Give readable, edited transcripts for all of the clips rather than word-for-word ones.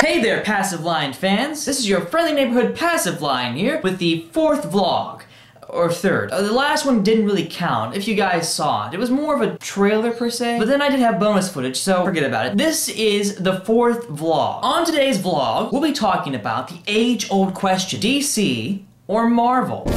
Hey there, Passive Line fans! This is your friendly neighborhood Passive Line here with the 4th vlog. Or 3rd. The last one didn't really count, if you guys saw it. It was more of a trailer per se, but then I did have bonus footage, so forget about it. This is the 4th vlog. On today's vlog, we'll be talking about the age-old question, DC or Marvel?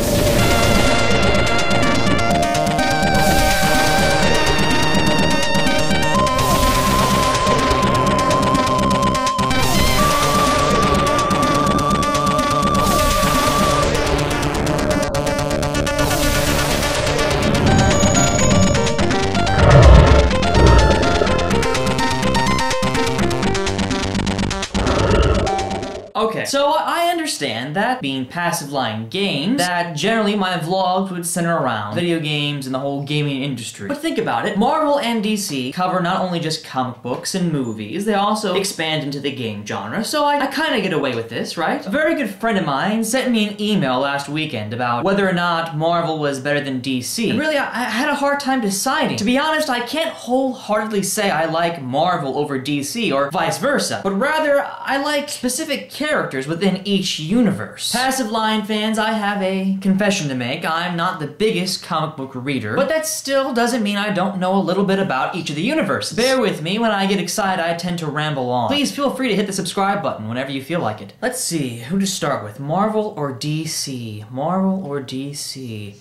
Okay, so I understand that being Passive Line Games, that generally my vlogs would center around video games and the whole gaming industry. But think about it, Marvel and DC cover not only just comic books and movies, they also expand into the game genre, so I kinda get away with this, right? A very good friend of mine sent me an email last weekend about whether or not Marvel was better than DC. And really, I had a hard time deciding. To be honest, I can't wholeheartedly say I like Marvel over DC or vice versa, but rather I like specific characters within each universe. Passive Line fans, I have a confession to make. I'm not the biggest comic book reader, but that still doesn't mean I don't know a little bit about each of the universes. Bear with me, when I get excited I tend to ramble on. Please feel free to hit the subscribe button whenever you feel like it. Let's see, who to start with? Marvel or DC? Marvel or DC?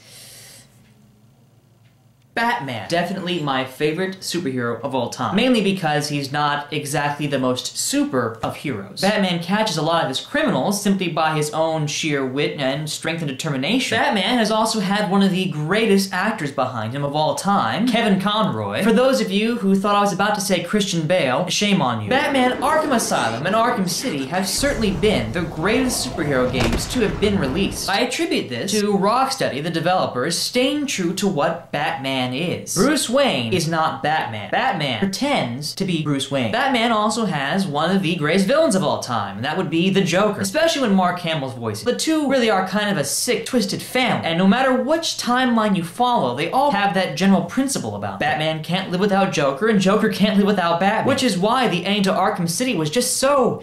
Batman. Definitely my favorite superhero of all time. Mainly because he's not exactly the most super of heroes. Batman catches a lot of his criminals simply by his own sheer wit and strength and determination. Batman has also had one of the greatest actors behind him of all time, Kevin Conroy. For those of you who thought I was about to say Christian Bale, shame on you. Batman Arkham Asylum and Arkham City have certainly been the greatest superhero games to have been released. I attribute this to Rocksteady, the developers, staying true to what Batman is. Bruce Wayne is not Batman. Batman pretends to be Bruce Wayne. Batman also has one of the greatest villains of all time, and that would be the Joker. Especially when Mark Hamill's voice. The two really are kind of a sick, twisted family, and no matter which timeline you follow, they all have that general principle about them. Batman can't live without Joker, and Joker can't live without Batman. Which is why the ending to Arkham City was just so...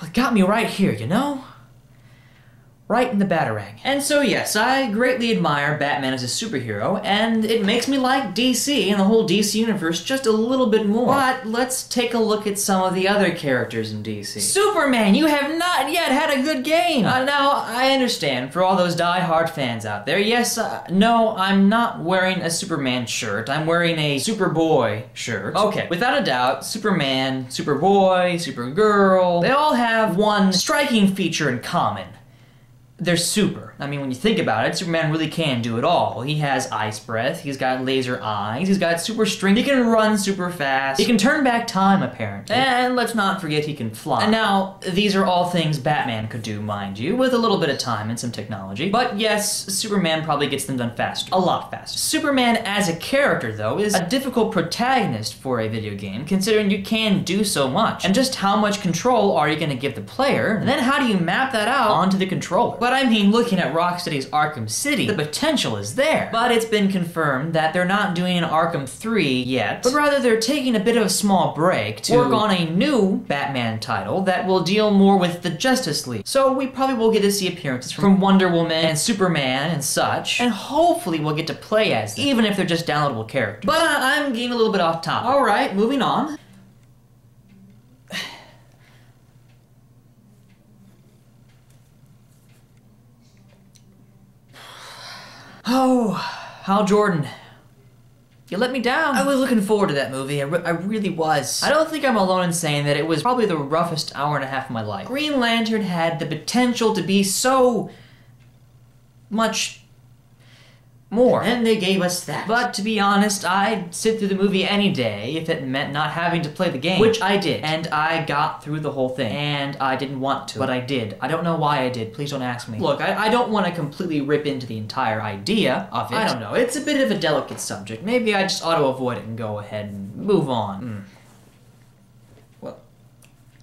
it got me right here, you know? Right in the Batarang. And so yes, I greatly admire Batman as a superhero, and it makes me like DC and the whole DC universe just a little bit more. But let's take a look at some of the other characters in DC. Superman, you have not yet had a good game! Now, I understand, for all those die-hard fans out there, yes, no, I'm not wearing a Superman shirt, I'm wearing a Superboy shirt. Okay, without a doubt, Superman, Superboy, Supergirl, they all have one striking feature in common. They're super. I mean, when you think about it, Superman really can do it all. He has ice breath, he's got laser eyes, he's got super strength, he can run super fast, he can turn back time, apparently. And let's not forget he can fly. And now, these are all things Batman could do, mind you, with a little bit of time and some technology. But yes, Superman probably gets them done faster. A lot faster. Superman as a character, though, is a difficult protagonist for a video game, considering you can do so much. And just how much control are you going to give the player? And then how do you map that out onto the controller? But I mean, looking at Rocksteady's Arkham City, the potential is there. But it's been confirmed that they're not doing an Arkham 3 yet, but rather they're taking a bit of a small break to work on a new Batman title that will deal more with the Justice League. So we probably will get to see appearances from Wonder Woman and Superman and such, and hopefully we'll get to play as them, even if they're just downloadable characters. But I'm getting a little bit off topic. Alright, moving on. Oh, Hal Jordan. You let me down. I was looking forward to that movie, I really was. I don't think I'm alone in saying that it was probably the roughest hour and a half of my life. Green Lantern had the potential to be so much more. And they gave us that. But to be honest, I'd sit through the movie any day if it meant not having to play the game. Which I did. And I got through the whole thing. And I didn't want to, but I did. I don't know why I did. Please don't ask me. Look, I don't want to completely rip into the entire idea of it. I don't know. It's a bit of a delicate subject. Maybe I just ought to avoid it and go ahead and move on. Well...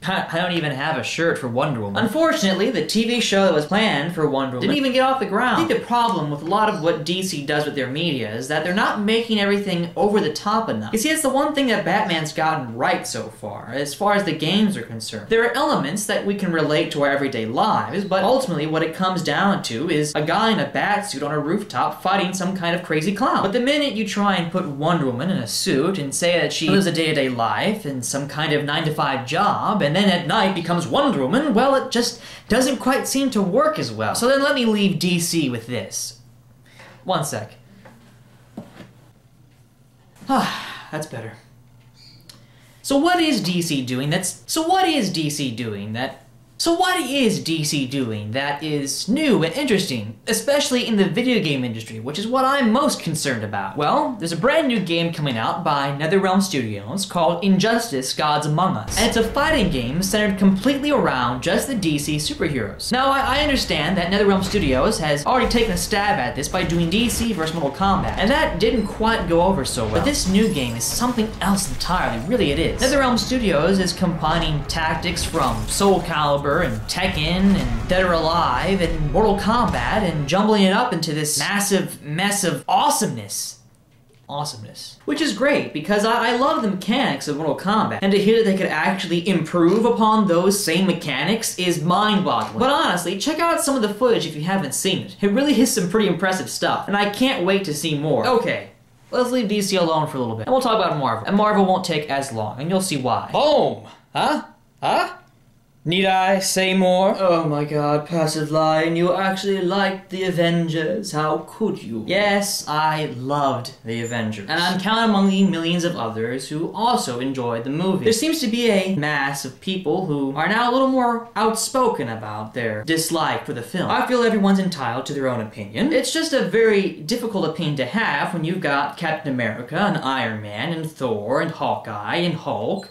I don't even have a shirt for Wonder Woman. Unfortunately, the TV show that was planned for Wonder Woman didn't even get off the ground. I think the problem with a lot of what DC does with their media is that they're not making everything over the top enough. You see, it's the one thing that Batman's gotten right so far as the games are concerned. There are elements that we can relate to our everyday lives, but ultimately what it comes down to is a guy in a bat suit on a rooftop fighting some kind of crazy clown. But the minute you try and put Wonder Woman in a suit and say that she lives a day-to-day life in some kind of 9-to-5 job, and then at night becomes Wonder Woman, well, it just doesn't quite seem to work as well. So then let me leave DC with this. One sec. That's better. So what is DC doing that is new and interesting, especially in the video game industry, which is what I'm most concerned about? Well, there's a brand new game coming out by NetherRealm Studios called Injustice: Gods Among Us, and it's a fighting game centered completely around just the DC superheroes. Now, I understand that NetherRealm Studios has already taken a stab at this by doing DC vs. Mortal Kombat, and that didn't quite go over so well. But this new game is something else entirely, really it is. NetherRealm Studios is combining tactics from Soul Calibur and Tekken and Dead or Alive and Mortal Kombat and jumbling it up into this massive mess of awesomeness. Which is great, because I love the mechanics of Mortal Kombat, and to hear that they could actually improve upon those same mechanics is mind-boggling. But honestly, check out some of the footage if you haven't seen it. It really is some pretty impressive stuff, and I can't wait to see more. Okay, let's leave DC alone for a little bit, and we'll talk about Marvel. And Marvel won't take as long, and you'll see why. Boom! Huh? Need I say more? Oh my god, Passive Line, you actually liked the Avengers. How could you? Yes, I loved the Avengers. And I'm counting among the millions of others who also enjoyed the movie. There seems to be a mass of people who are now a little more outspoken about their dislike for the film. I feel everyone's entitled to their own opinion. It's just a very difficult opinion to have when you've got Captain America and Iron Man and Thor and Hawkeye and Hulk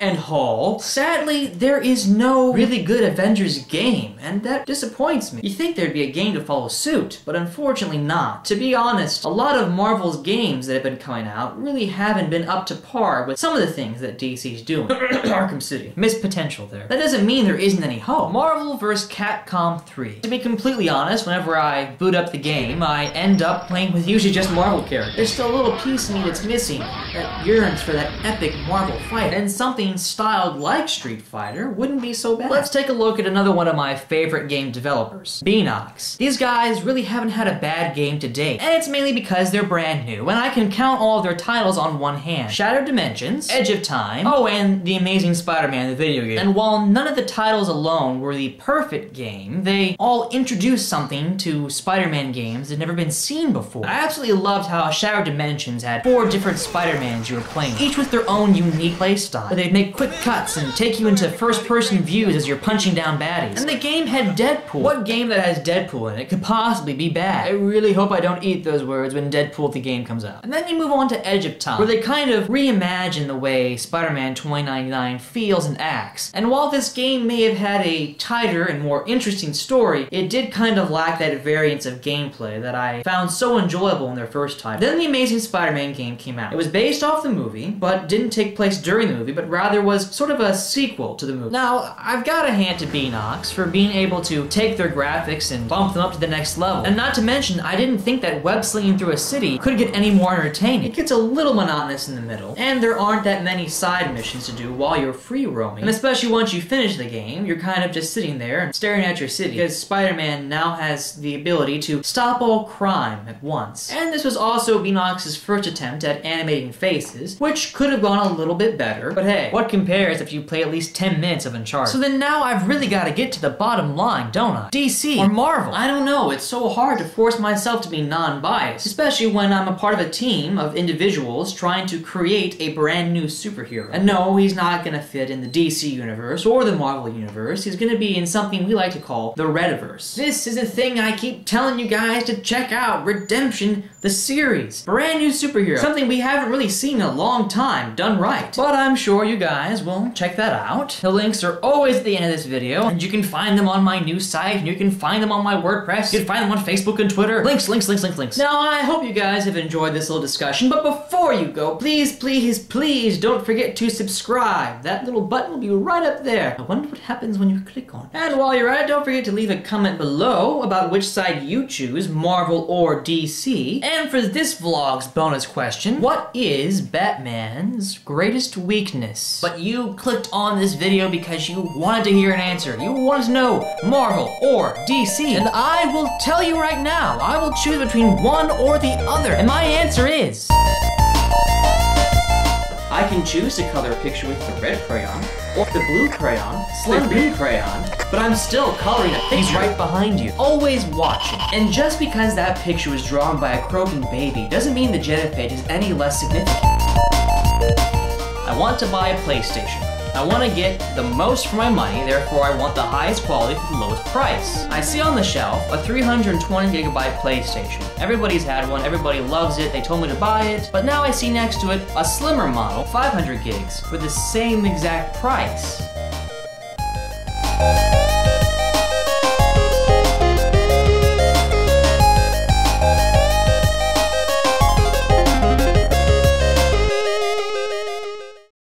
and Hulk. Sadly, there is no really good Avengers game, and that disappoints me. You think there'd be a game to follow suit, but unfortunately not. To be honest, a lot of Marvel's games that have been coming out really haven't been up to par with some of the things that DC's doing. Arkham City. Missed potential there. That doesn't mean there isn't any hope. Marvel vs. Capcom 3. To be completely honest, whenever I boot up the game, I end up playing with usually just Marvel characters. There's still a little piece of me that's missing, that yearns for that epic Marvel fight, and something styled like Street Fighter wouldn't be so bad. Let's take a look at another one of my favorite game developers, P.L.A.Y.S. These guys really haven't had a bad game to date, and it's mainly because they're brand new, and I can count all of their titles on one hand. Shattered Dimensions, Edge of Time, oh, and The Amazing Spider-Man, the video game. And while none of the titles alone were the perfect game, they all introduced something to Spider-Man games that had never been seen before. I absolutely loved how Shattered Dimensions had 4 different Spider-Mans you were playing, each with their own unique playstyle, where they'd make quick cuts and take you into first-person views as you're punching down baddies. And the game had Deadpool. What game that has Deadpool in it could possibly be bad? I really hope I don't eat those words when Deadpool the game comes out. And then you move on to Edge of Time, where they kind of reimagine the way Spider-Man 2099 feels and acts. And while this game may have had a tighter and more interesting story, it did kind of lack that variance of gameplay that I found so enjoyable in their first title. Then the Amazing Spider-Man game came out. It was based off the movie, but didn't take place during the movie, but rather was sort of a sequel to the movie. Now, I've got to hand to P.L.A.Y.S. for being able to take their graphics and bump them up to the next level. And not to mention, I didn't think that web-slinging through a city could get any more entertaining. It gets a little monotonous in the middle, and there aren't that many side missions to do while you're free roaming. And especially once you finish the game, you're kind of just sitting there and staring at your city, because Spider-Man now has the ability to stop all crime at once. And this was also P.L.A.Y.S.'s first attempt at animating faces, which could have gone a little bit better, but hey, what compares if you play at least 10 minutes of Uncharted? So then now I've really got to get to the bottom line, don't I? DC or Marvel? I don't know, it's so hard to force myself to be non-biased, especially when I'm a part of a team of individuals trying to create a brand new superhero. And no, he's not gonna fit in the DC universe or the Marvel universe. He's gonna be in something we like to call the Rediverse. This is a thing I keep telling you guys to check out, Redemption, the series. Brand new superhero. Something we haven't really seen in a long time, done right. But I'm sure you guys will check that out. The links are always at the end of this video, and you can find them on my new site, and you can find them on my WordPress, you can find them on Facebook and Twitter. Links, links, links, links, links. Now, I hope you guys have enjoyed this little discussion, but before you go, please, please, please don't forget to subscribe. That little button will be right up there. I wonder what happens when you click on it. And while you're at it, don't forget to leave a comment below about which side you choose, Marvel or DC. And for this vlog's bonus question, what is Batman's greatest weakness? But you clicked on this video because you wanted to hear an answer. You wanted to know Marvel or DC. And I will tell you right now, I will choose between one or the other. And my answer is... I can choose to color a picture with the red crayon, or the blue crayon, or the green crayon, but I'm still coloring a picture. He's right behind you, always watching. And just because that picture was drawn by a croaking baby doesn't mean the genophage is any less significant. I want to buy a PlayStation. I want to get the most for my money, therefore I want the highest quality for the lowest price. I see on the shelf a 320GB PlayStation. Everybody's had one, everybody loves it, they told me to buy it, but now I see next to it a slimmer model, 500 gigs, for the same exact price.